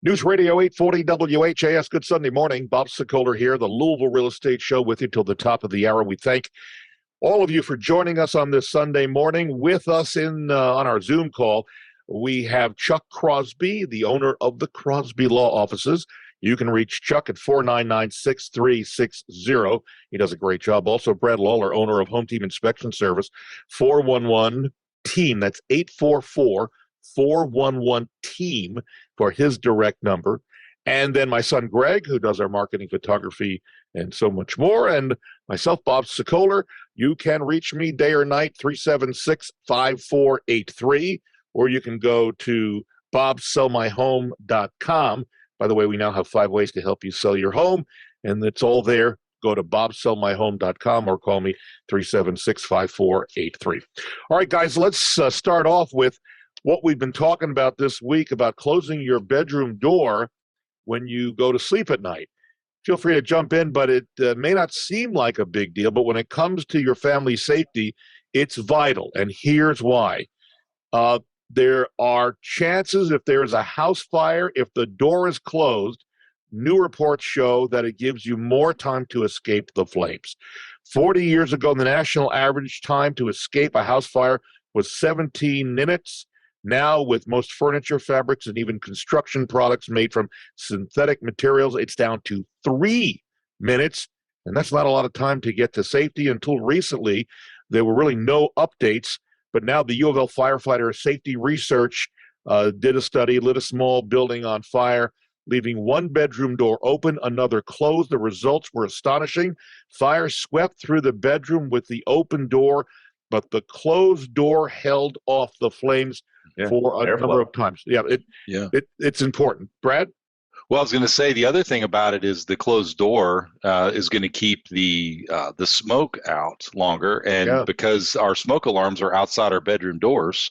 News Radio 840 WHAS. Good Sunday morning. Bob Sokoler here, the Louisville Real Estate Show with you till the top of the hour. We thank all of you for joining us on this Sunday morning. With us on our Zoom call, we have Chuck Crosby, the owner of the Crosby Law Offices. You can reach Chuck at 499-6360. He does a great job. Also, Brad Lawler, owner of Home Team Inspection Service, 411-TEAM. That's 844-411-TEAM for his direct number. And then my son, Greg, who does our marketing, photography, and so much more. And myself, Bob Sokoler. You can reach me day or night, 376-5483. Or you can go to bobsellmyhome.com. By the way, we now have 5 ways to help you sell your home, and it's all there. Go to bobsellmyhome.com or call me 376-5483. All right, guys, let's start off with what we've been talking about this week about closing your bedroom door when you go to sleep at night. Feel free to jump in, but it may not seem like a big deal, but when it comes to your family's safety, it's vital, and here's why. There are chances, if there is a house fire, if the door is closed, new reports show that it gives you more time to escape the flames. 40 years ago, the national average time to escape a house fire was 17 minutes. Now, with most furniture, fabrics, and even construction products made from synthetic materials, it's down to 3 minutes. And that's not a lot of time to get to safety. Until recently, there were really no updates. But now the U of L Firefighter Safety Research did a study, lit a small building on fire, leaving one bedroom door open, another closed. The results were astonishing. Fire swept through the bedroom with the open door, but the closed door held off the flames for a number of times. It's important. Brad? Well, I was going to say the other thing about it is the closed door is going to keep the smoke out longer, and because our smoke alarms are outside our bedroom doors,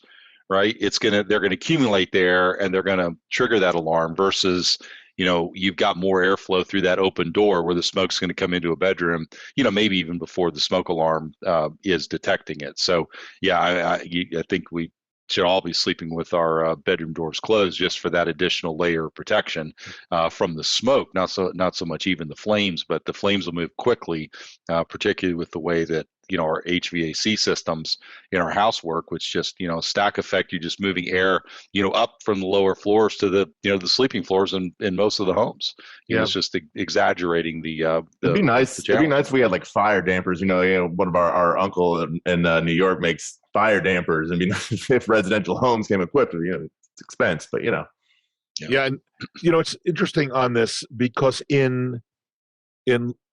right? They're going to accumulate there, and they're going to trigger that alarm. Versus, you've got more airflow through that open door where the smoke's going to come into a bedroom. Maybe even before the smoke alarm is detecting it. So, I think we should all be sleeping with our bedroom doors closed just for that additional layer of protection from the smoke. Not so much even the flames, but the flames will move quickly, particularly with the way that our HVAC systems in our house work, which just stack effect. You're just moving air up from the lower floors to the the sleeping floors in most of the homes. It's just exaggerating the. It'd be nice. It'd be nice if we had like fire dampers. One of our uncle in New York makes fire dampers. I mean, if residential homes came equipped, it's expense, but Yeah, and it's interesting on this because in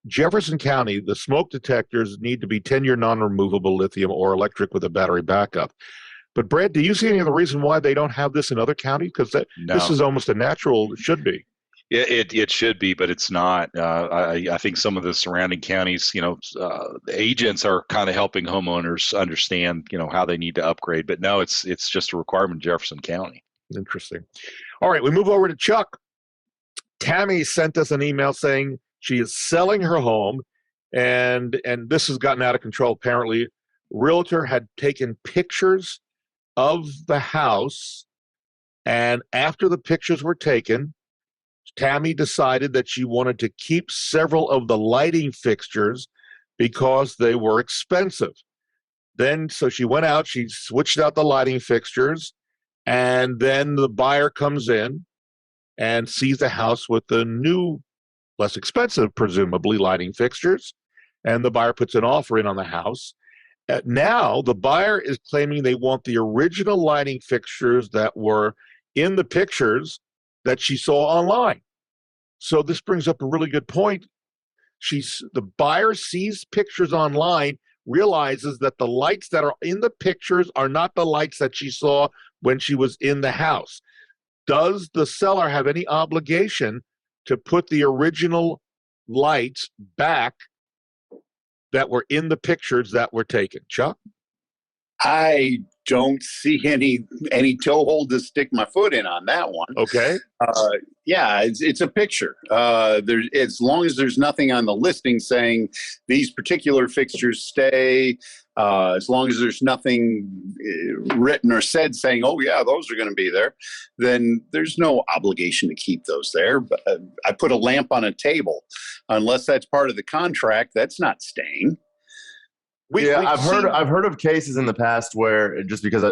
Jefferson County, the smoke detectors need to be 10-year non-removable lithium or electric with a battery backup. But Brad, do you see any other reason why they don't have this in other counties? Because this is almost a natural, it should be. It should be, but it's not. I think some of the surrounding counties, the agents are kind of helping homeowners understand, how they need to upgrade. But no, it's just a requirement in Jefferson County. Interesting. All right, we move over to Chuck. Tammy sent us an email saying she is selling her home, and this has gotten out of control. Apparently, realtor had taken pictures of the house, and after the pictures were taken, Tammy decided that she wanted to keep several of the lighting fixtures because they were expensive. So she went out, she switched out the lighting fixtures, and then the buyer comes in and sees the house with the new, less expensive, presumably, lighting fixtures, and the buyer puts an offer in on the house. Now the buyer is claiming they want the original lighting fixtures that were in the pictures that she saw online. So this brings up a really good point. The buyer sees pictures online, realizes that the lights that are in the pictures are not the lights that she saw when she was in the house. Does the seller have any obligation to put the original lights back that were in the pictures that were taken? Chuck? I don't see any toehold to stick my foot in on that one. Okay. Yeah, it's a picture. As long as there's nothing on the listing saying these particular fixtures stay As long as there's nothing written or said saying, oh, yeah, those are going to be there, then there's no obligation to keep those there. But I put a lamp on a table. Unless that's part of the contract, that's not staying. I've heard of cases in the past where, just because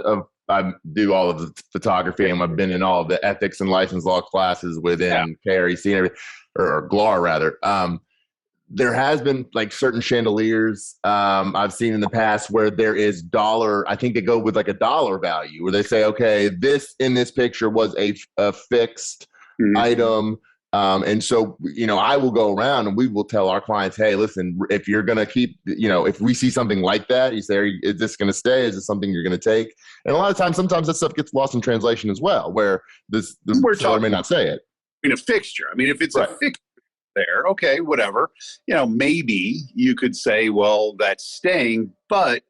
I do all of the photography and I've been in all of the ethics and license law classes within KREC and everything, or GLAR rather. There has been like certain chandeliers I've seen in the past where there is I think they go with like a dollar value, where they say, okay, this in this picture was a fixed item. And so, I will go around and we will tell our clients, hey, listen, if you're going to keep, if we see something like that, you say, is this going to stay? Is this something you're going to take? And a lot of times, sometimes that stuff gets lost in translation as well, where the seller may not say it. A fixture. I mean, if it's a fixture there, okay, whatever. Maybe you could say, well, that's staying, but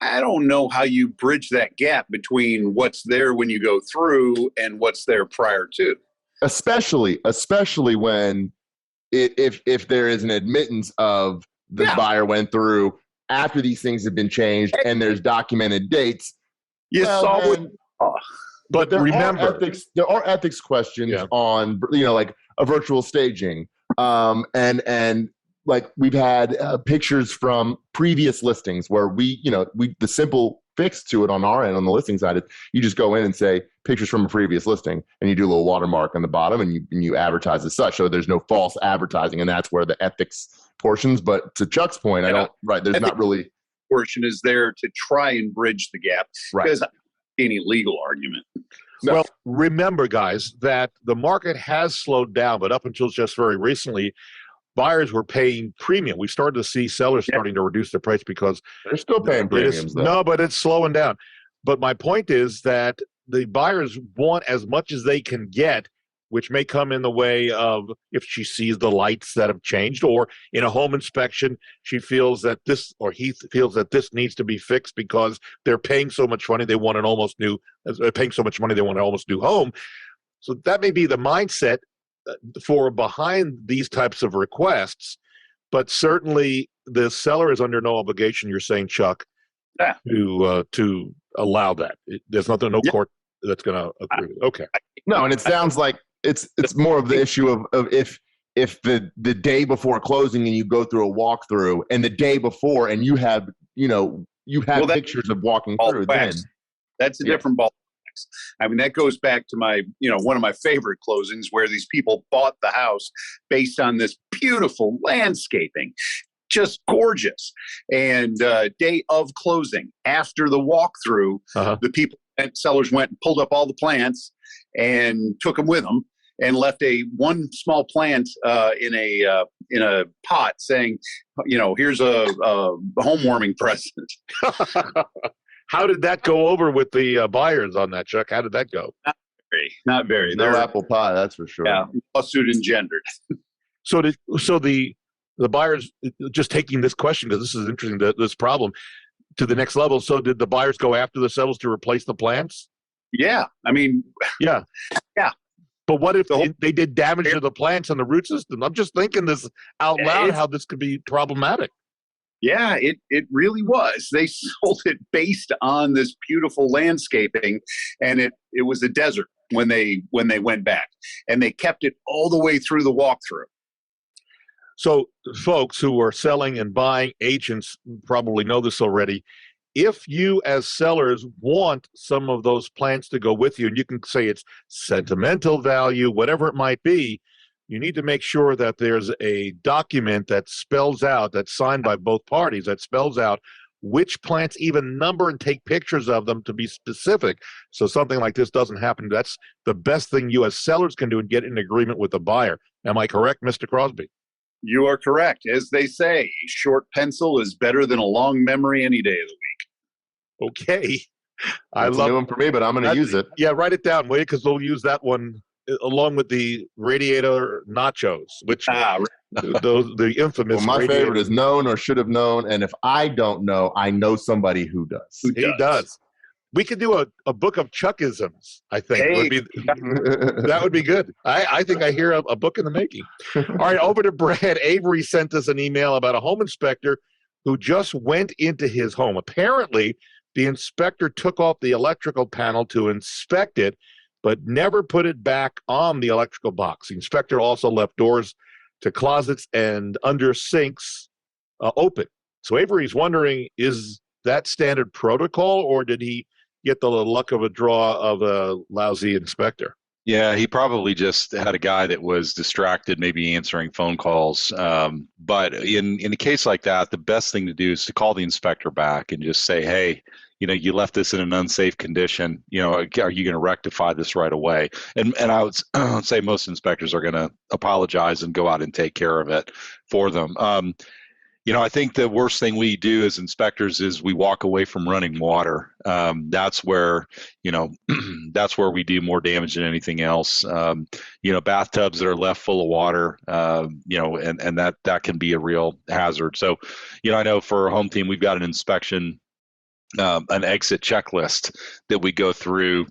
I don't know how you bridge that gap between what's there when you go through and what's there prior to. Especially when if there is an admittance of the buyer went through after these things have been changed and there's documented dates. But there are ethics questions on like a virtual staging, and like we've had pictures from previous listings where the simple fix to it on our end, on the listing side, is you just go in and say pictures from a previous listing, and you do a little watermark on the bottom, and you advertise as such, so there's no false advertising, and that's where the ethics portions. But to Chuck's point, there's not really portion is there to try and bridge the gap, because any legal argument. No. Well, remember, guys, that the market has slowed down, but up until just very recently, buyers were paying premium. We started to see sellers starting to reduce their price because they're still paying premiums. No, but it's slowing down. But my point is that the buyers want as much as they can get, which may come in the way of if she sees the lights that have changed, or in a home inspection, she feels that this, or he feels that this needs to be fixed because they're paying so much money, they want an almost new, paying so much money, they want an almost new home. So that may be the mindset for behind these types of requests, but certainly the seller is under no obligation, you're saying, Chuck, to allow that. There's no court that's going to agree. Okay. No, and it sounds like it's more of the issue of if the day before closing and you go through a walkthrough, and the day before and you have pictures of walking through, then that's a different ball. I mean, that goes back to my, one of my favorite closings where these people bought the house based on this beautiful landscaping, just gorgeous. And day of closing, after the walkthrough, the sellers went and pulled up all the plants and took them with them and left one small plant in a pot saying, here's a home warming present. How did that go over with the buyers on that, Chuck? How did that go? Not very. No apple pie, that's for sure. Yeah, lawsuit engendered. So the buyers, just taking this question, because this is interesting, this problem, to the next level. So did the buyers go after the sellers to replace the plants? Yeah. I mean, yeah. But what if they did damage to the plants and the root system? I'm just thinking this out loud, how this could be problematic. Yeah, it really was. They sold it based on this beautiful landscaping, and it was a desert when they went back, and they kept it all the way through the walkthrough. So folks who are selling and buying, agents probably know this already. If you as sellers want some of those plants to go with you, and you can say it's sentimental value, whatever it might be, you need to make sure that there's a document that spells out, that's signed by both parties, that spells out which plants, even number, and take pictures of them to be specific, so something like this doesn't happen. That's the best thing you as sellers can do and get in agreement with the buyer. Am I correct, Mr. Crosby? You are correct. As they say, a short pencil is better than a long memory any day of the week. Okay. I love it for me, but I'm going to use it. Yeah, write it down, will you? Because we'll use that one along with the radiator nachos, which the infamous. Well, my favorite is known or should have known, and if I don't know, I know somebody who does. He does. We could do a book of Chuckisms, I think. That would be good. I think I hear a book in the making. All right, over to Brad. Avery sent us an email about a home inspector who just went into his home. Apparently, the inspector took off the electrical panel to inspect it, but never put it back on the electrical box. The inspector also left doors to closets and under sinks open. So Avery's wondering, is that standard protocol, or did he get the luck of a draw of a lousy inspector? Yeah, he probably just had a guy that was distracted, maybe answering phone calls. But in a case like that, the best thing to do is to call the inspector back and just say, hey, you left this in an unsafe condition. Are you going to rectify this right away? And I would say most inspectors are going to apologize and go out and take care of it for them. I think the worst thing we do as inspectors is we walk away from running water. That's where, that's where we do more damage than anything else. Bathtubs that are left full of water, and that can be a real hazard. So, I know for a home team, we've got an inspection, an exit checklist that we go through,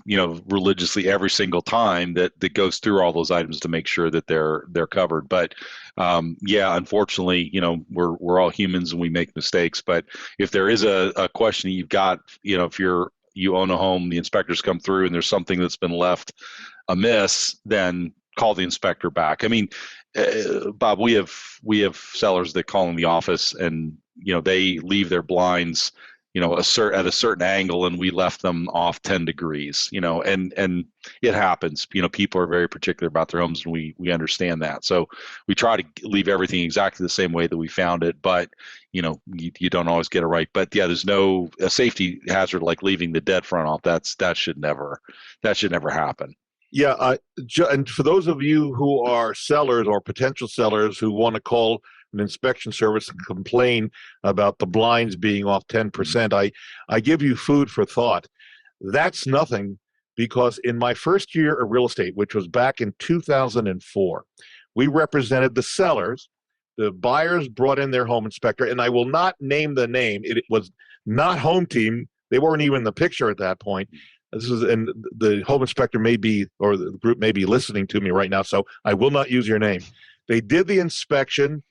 religiously every single time that goes through all those items to make sure that they're covered. But unfortunately, we're all humans and we make mistakes. But if there is a question you've got, if you own a home, the inspectors come through and there's something that's been left amiss, then call the inspector back. I mean, Bob, we have sellers that call in the office and they leave their blinds at a certain angle, and we left them off 10 degrees, and it happens. People are very particular about their homes, and we understand that. So we try to leave everything exactly the same way that we found it, but you don't always get it right. But yeah, there's no a safety hazard like leaving the dead front off. That should never happen. Yeah, and for those of you who are sellers or potential sellers who want to call an inspection service and complain about the blinds being off 10%, I give you food for thought. That's nothing, because in my first year of real estate, which was back in 2004, we represented the sellers. The buyers brought in their home inspector, and I will not name the name. It was not Home Team. They weren't even in the picture at that point. And the home inspector may be, or the group may be listening to me right now, so I will not use your name. They did the inspection,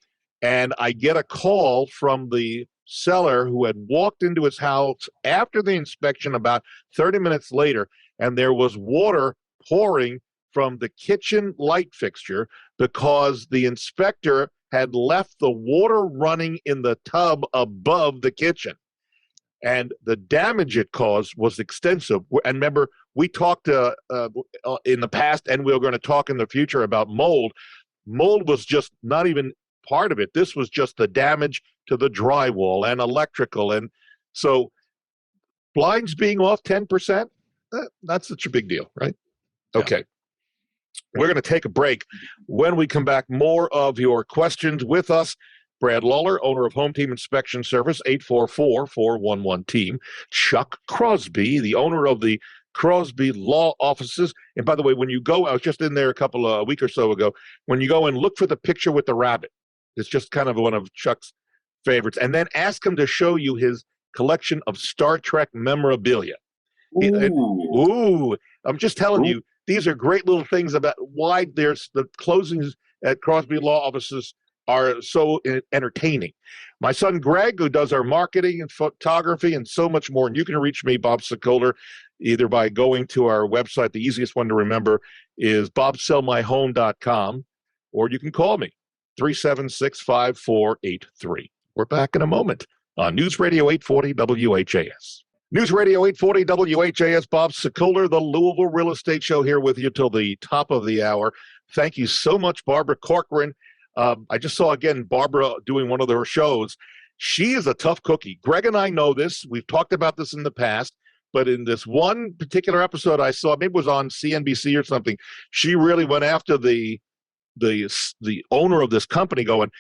and I get a call from the seller who had walked into his house after the inspection about 30 minutes later, and there was water pouring from the kitchen light fixture because the inspector had left the water running in the tub above the kitchen. And the damage it caused was extensive. And remember, we talked in the past, and we're going to talk in the future about mold. Mold was just not even part of it. This was just the damage to the drywall and electrical. And so blinds being off 10%, not such a big deal, right? Yeah. Okay. We're going to take a break. When we come back, more of your questions with us. Brad Lawler, owner of Home Team Inspection Service, 844-411-TEAM. Chuck Crosby, the owner of the Crosby Law Offices. And by the way, when you go, I was just in there a week or so ago, when you go and look for the picture with the rabbit. It's just kind of one of Chuck's favorites. And then ask him to show you his collection of Star Trek memorabilia. Ooh. I'm just telling you, these are great little things about why there's the closings at Crosby Law Offices are so entertaining. My son Greg, who does our marketing and photography and so much more, and you can reach me, Bob Sokoler, either by going to our website. The easiest one to remember is bobsellmyhome.com, or you can call me, 376-5483. We're back in a moment on News Radio 840 WHAS. News Radio 840 WHAS, Bob Sokoler, the Louisville Real Estate Show, here with you till the top of the hour. Thank you so much, Barbara Corcoran. I just saw, again, Barbara doing one of her shows. She is a tough cookie. Greg and I know this. We've talked about this in the past. But in this one particular episode I saw, maybe it was on CNBC or something, she really went after the owner of this company, going,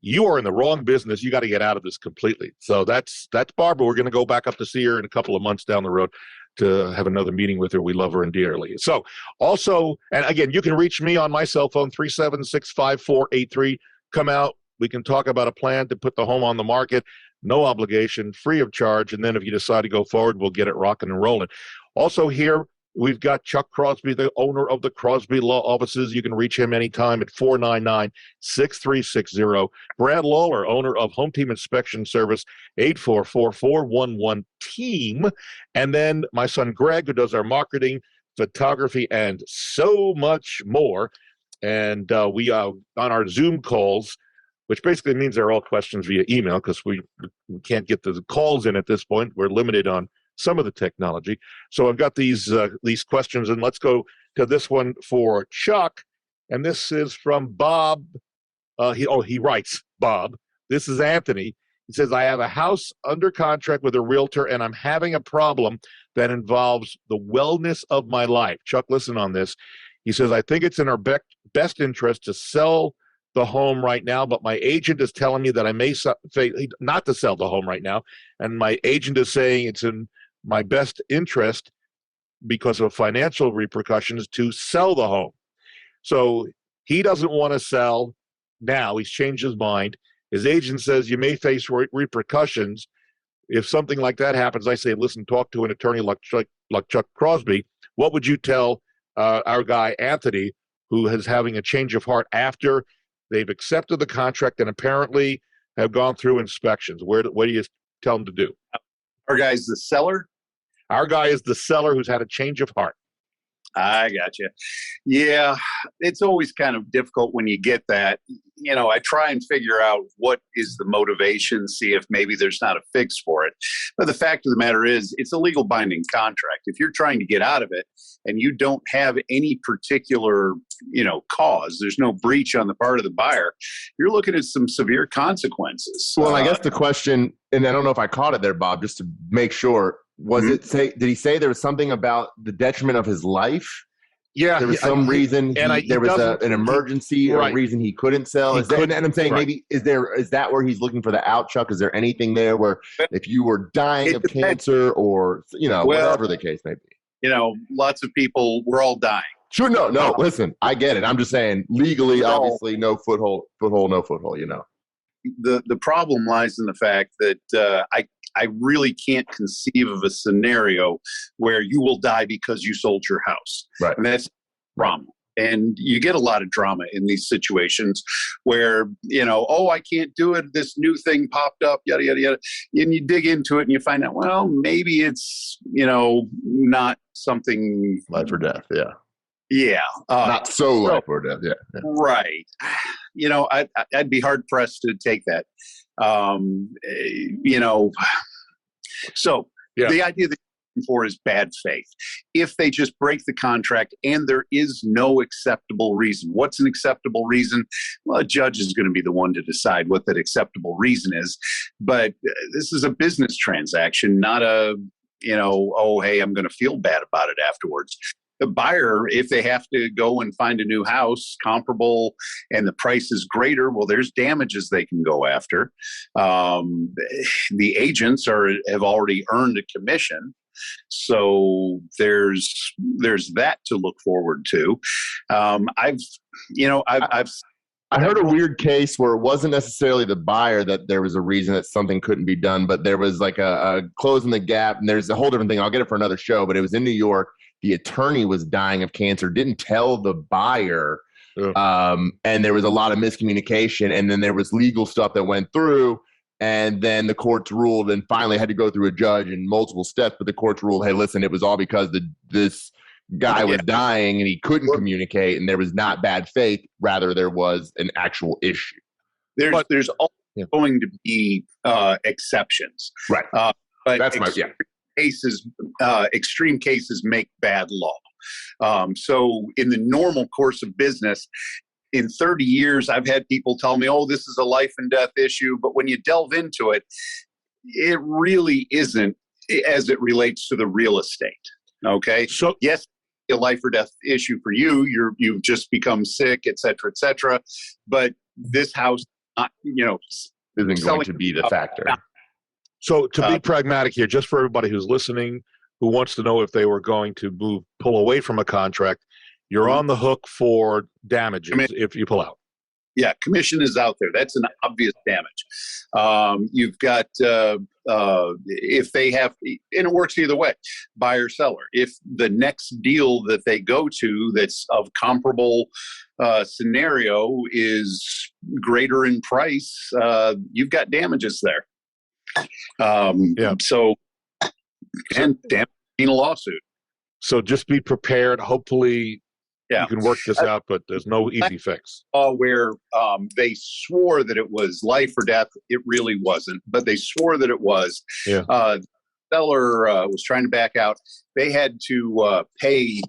you are in the wrong business. You got to get out of this completely. So that's Barbara. We're going to go back up to see her in a couple of months down the road to have another meeting with her. We love her and dearly. So also, and again, you can reach me on my cell phone, 376-5483. Come out. We can talk about a plan to put the home on the market. No obligation, free of charge. And then if you decide to go forward, we'll get it rocking and rolling. Also here, We've got Chuck Crosby, the owner of the Crosby Law Offices. You can reach him anytime at 499-6360. Brad Lawler, owner of Home Team Inspection Service, 844-411-TEAM. And then my son Greg, who does our marketing, photography, and so much more. And we are on our Zoom calls, which basically means they're all questions via email because we can't get the calls in at this point. We're limited on some of the technology. So I've got these questions, and let's go to this one for Chuck. And this is from Bob. He writes, Bob, this is Anthony. He says, I have a house under contract with a realtor, and I'm having a problem that involves the wellness of my life. Chuck, listen on this. He says, I think it's in our best interest to sell the home right now, but my agent is telling me that I may not to sell the home right now. And my agent is saying it's in my best interest because of financial repercussions to sell the home. So he doesn't want to sell now. He's changed his mind. His agent says you may face repercussions. If something like that happens, I say, listen, talk to an attorney like Chuck Crosby. What would you tell our guy, Anthony, who is having a change of heart after they've accepted the contract and apparently have gone through inspections? What do you tell them to do? Our guy's the seller? Our guy is the seller who's had a change of heart. I got you. Yeah, it's always kind of difficult when you get that. You know, I try and figure out what is the motivation, see if maybe there's not a fix for it. But the fact of the matter is, it's a legal binding contract. If you're trying to get out of it and you don't have any particular, cause, there's no breach on the part of the buyer, you're looking at some severe consequences. Well, I guess the question, and I don't know if I caught it there, Bob, just to make sure, did he say there was something about the detriment of his life? Yeah. There was some reason there was an emergency or a reason he couldn't sell. And I'm saying maybe is that where he's looking for the out, Chuck? Is there anything there where if you were dying of cancer or, whatever the case may be? Lots of people, we're all dying. Sure. No, listen, I get it. I'm just saying legally, obviously no foothold, no foothold, The problem lies in the fact that I really can't conceive of a scenario where you will die because you sold your house. Right. And that's drama. And you get a lot of drama in these situations where, I can't do it. This new thing popped up, yada, yada, yada. And you dig into it and you find out, well, maybe it's, not something. Life or death. Yeah. Yeah. Not so life or death. Yeah. Right. I'd be hard pressed to take that. So the idea that you're looking for is bad faith. If they just break the contract and there is no acceptable reason, what's an acceptable reason? Well, a judge is going to be the one to decide what that acceptable reason is. But this is a business transaction, not a, hey, I'm going to feel bad about it afterwards. The buyer, if they have to go and find a new house comparable and the price is greater, well, there's damages they can go after. The agents have already earned a commission. So there's that to look forward to. I heard a weird case where it wasn't necessarily the buyer that there was a reason that something couldn't be done, but there was like a closing the gap, and there's a whole different thing. I'll get it for another show, but it was in New York. The attorney was dying of cancer, didn't tell the buyer, and there was a lot of miscommunication, and then there was legal stuff that went through, and then the courts ruled and finally had to go through a judge in multiple steps, but the courts ruled, hey, listen, it was all because this guy was dying and he couldn't communicate, and there was not bad faith, rather there was an actual issue. There's always going to be exceptions. Right. But that's extreme cases make bad law. So in the normal course of business, in 30 years, I've had people tell me, this is a life and death issue. But when you delve into it, it really isn't as it relates to the real estate. Okay. So yes, a life or death issue for you. You've just become sick, et cetera, but this house, isn't going to be the factor. So to be pragmatic here, just for everybody who's listening, who wants to know if they were going to pull away from a contract, you're on the hook for damages if you pull out. Yeah, commission is out there. That's an obvious damage. You've got if they have, and it works either way, buyer seller. If the next deal that they go to that's of comparable scenario is greater in price, you've got damages there. So, and damage in a lawsuit. So just be prepared. Hopefully. Yeah. You can work this out, but there's no easy fix. Where they swore that it was life or death. It really wasn't, but they swore that it was. Yeah. The seller was trying to back out. They had to pay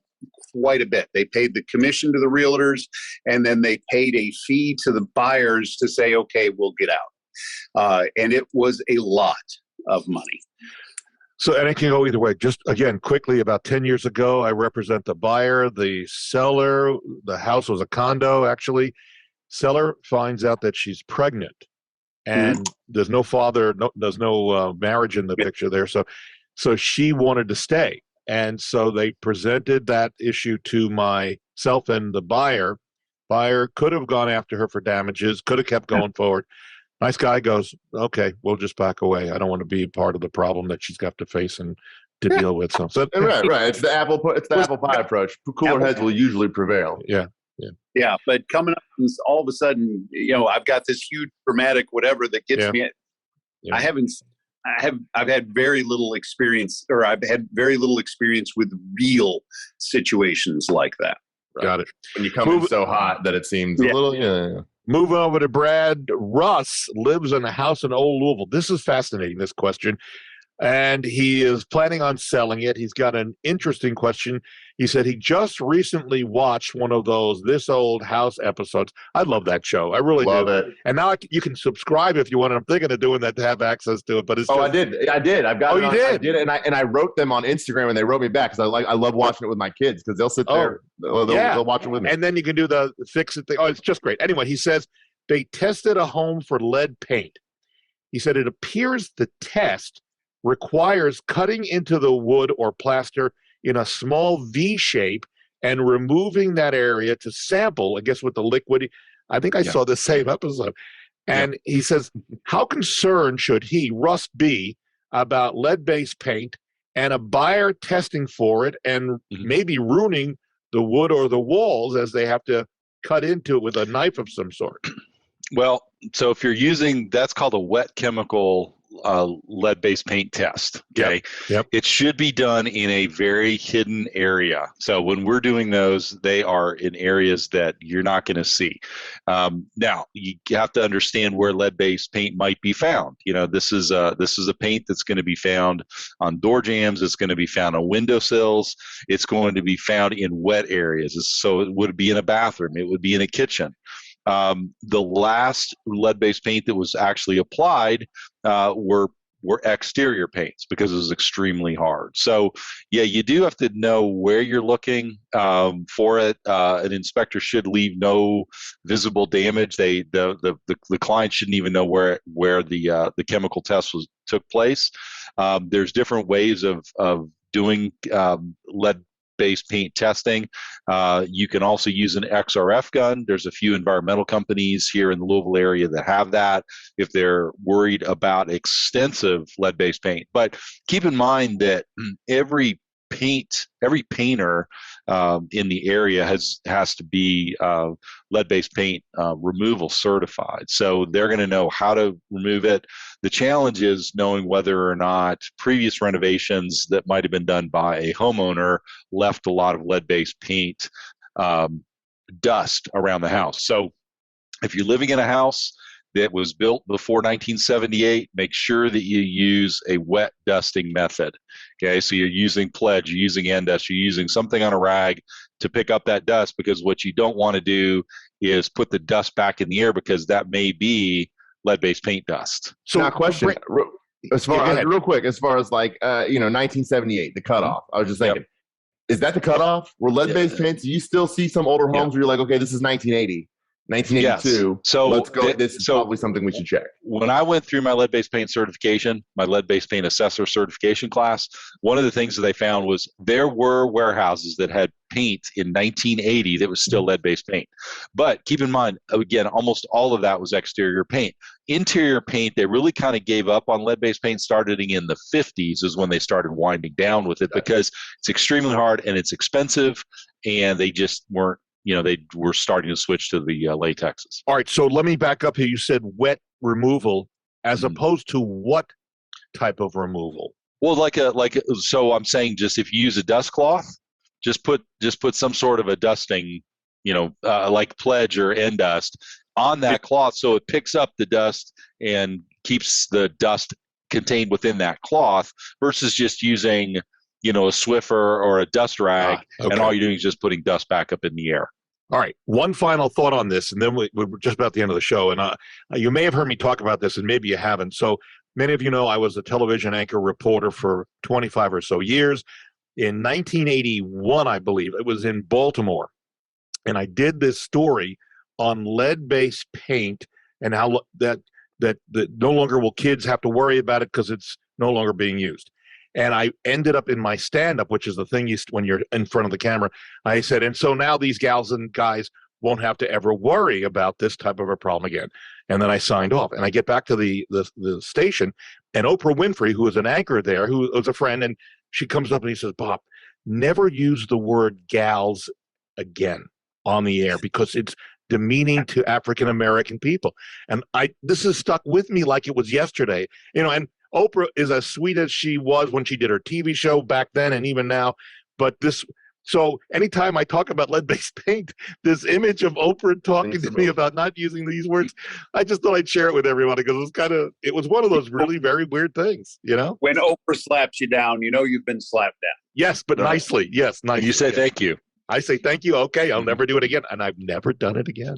quite a bit. They paid the commission to the realtors, and then they paid a fee to the buyers to say, okay, we'll get out. And it was a lot of money. So, and it can go either way. Just again, quickly, about 10 years ago, I represent the buyer, the seller. The house was a condo, actually. Seller finds out that she's pregnant, and there's no father, there's no marriage in the picture there. So she wanted to stay, and so they presented that issue to myself and the buyer. Buyer could have gone after her for damages, could have kept going forward. Nice guy goes, okay, we'll just back away. I don't want to be part of the problem that she's got to face and to deal with. So right. It's the apple pie approach. Cooler heads will usually prevail. Yeah. But coming up, all of a sudden, I've got this huge dramatic whatever that gets me. Yeah. I've had very little experience, or I've had very little experience with real situations like that. Right? Got it. When you come in so hot that it seems a little. Moving over to Brad. Russ lives in a house in Old Louisville. This is fascinating, this question. And he is planning on selling it. He's got an interesting question. He said he just recently watched one of those This Old House episodes. I love that show. I really love do. It. And now you can subscribe if you want. I'm thinking of doing that to have access to it. But it's I did. I've got. You did. I did it, and I wrote them on Instagram, and they wrote me back because I love watching it with my kids because they'll sit there, they'll watch it with me. And then you can do the fix it thing. Oh, it's just great. Anyway, he says they tested a home for lead paint. He said it appears the test requires cutting into the wood or plaster in a small V shape and removing that area to sample, I guess, with the liquid. I think I saw the same episode. And he says, how concerned should he, Russ, be about lead-based paint and a buyer testing for it and maybe ruining the wood or the walls as they have to cut into it with a knife of some sort? Well, so if you're using, that's called a wet chemical lead-based paint test. Okay. Yep. It should be done in a very hidden area. So when we're doing those, they are in areas that you're not going to see. Now you have to understand where lead-based paint might be found. This is a paint that's going to be found on door jambs. It's going to be found on windowsills. It's going to be found in wet areas. So it would be in a bathroom. It would be in a kitchen. The last lead-based paint that was actually applied were exterior paints because it was extremely hard. So, you do have to know where you're looking for it. An inspector should leave no visible damage. The client shouldn't even know where the chemical test took place. There's different ways of doing lead-based paint testing. You can also use an XRF gun. There's a few environmental companies here in the Louisville area that have that if they're worried about extensive lead-based paint. But keep in mind that every painter in the area has to be lead-based paint removal certified. So they're going to know how to remove it. The challenge is knowing whether or not previous renovations that might have been done by a homeowner left a lot of lead-based paint dust around the house. So if you're living in a house that was built before 1978, make sure that you use a wet dusting method. Okay, so you're using pledge, you're using N-Dust, you're using something on a rag to pick up that dust, because what you don't want to do is put the dust back in the air, because that may be lead-based paint dust. So, now, question, real quick, as far as 1978, the cutoff. I was just thinking, is that the cutoff? Were lead-based paints? Do you still see some older homes where you're like, okay, this is 1980? 1982. Yes. So let's go. This is probably something we should check. When I went through my lead-based paint certification, my lead-based paint assessor certification class, one of the things that they found was there were warehouses that had paint in 1980 that was still lead-based paint. But keep in mind, again, almost all of that was exterior paint. Interior paint, they really kind of gave up on lead-based paint starting in the 50s is when they started winding down with it because it's extremely hard and it's expensive, and they just weren't, they were starting to switch to the latexes. All right, so let me back up here. You said wet removal as opposed to what type of removal? Well, so I'm saying just if you use a dust cloth, just put some sort of a dusting, like Pledge or Endust on that cloth so it picks up the dust and keeps the dust contained within that cloth versus just using a Swiffer or a dust rag, and all you're doing is just putting dust back up in the air. All right. One final thought on this, and then we're just about the end of the show. And you may have heard me talk about this, and maybe you haven't. So many of you know I was a television anchor reporter for 25 or so years. In 1981, I believe, it was in Baltimore, and I did this story on lead-based paint and how that no longer will kids have to worry about it because it's no longer being used. And I ended up in my stand-up, which is the thing when you're in front of the camera. I said, and so now these gals and guys won't have to ever worry about this type of a problem again. And then I signed off. And I get back to the station, and Oprah Winfrey, who was an anchor there, who was a friend, and she comes up and he says, Bob, never use the word gals again on the air because it's demeaning to African-American people. And this has stuck with me like it was yesterday. And Oprah is as sweet as she was when she did her TV show back then and even now. So anytime I talk about lead-based paint, this image of Oprah talking to me about not using these words, I just thought I'd share it with everybody because it was one of those really very weird things, When Oprah slaps you down, you've been slapped down. Yes, but nicely. Yes, nicely. You say thank you. I say thank you. Okay, I'll never do it again. And I've never done it again.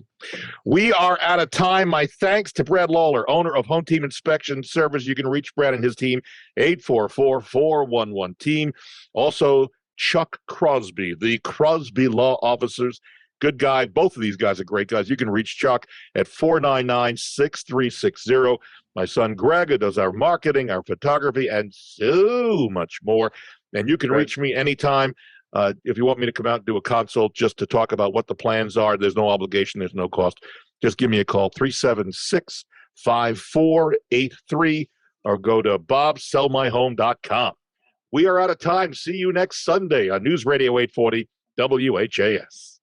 We are out of time. My thanks to Brad Lawler, owner of Home Team Inspection Service. You can reach Brad and his team, 844-411-TEAM. Also, Chuck Crosby, the Crosby Law Officers. Good guy. Both of these guys are great guys. You can reach Chuck at 499-6360. My son Greg, who does our marketing, our photography, and so much more. And you can reach me anytime. If you want me to come out and do a consult just to talk about what the plans are, there's no obligation, there's no cost. Just give me a call, 376-5483, or go to bobsellmyhome.com. We are out of time. See you next Sunday on News Radio 840 WHAS.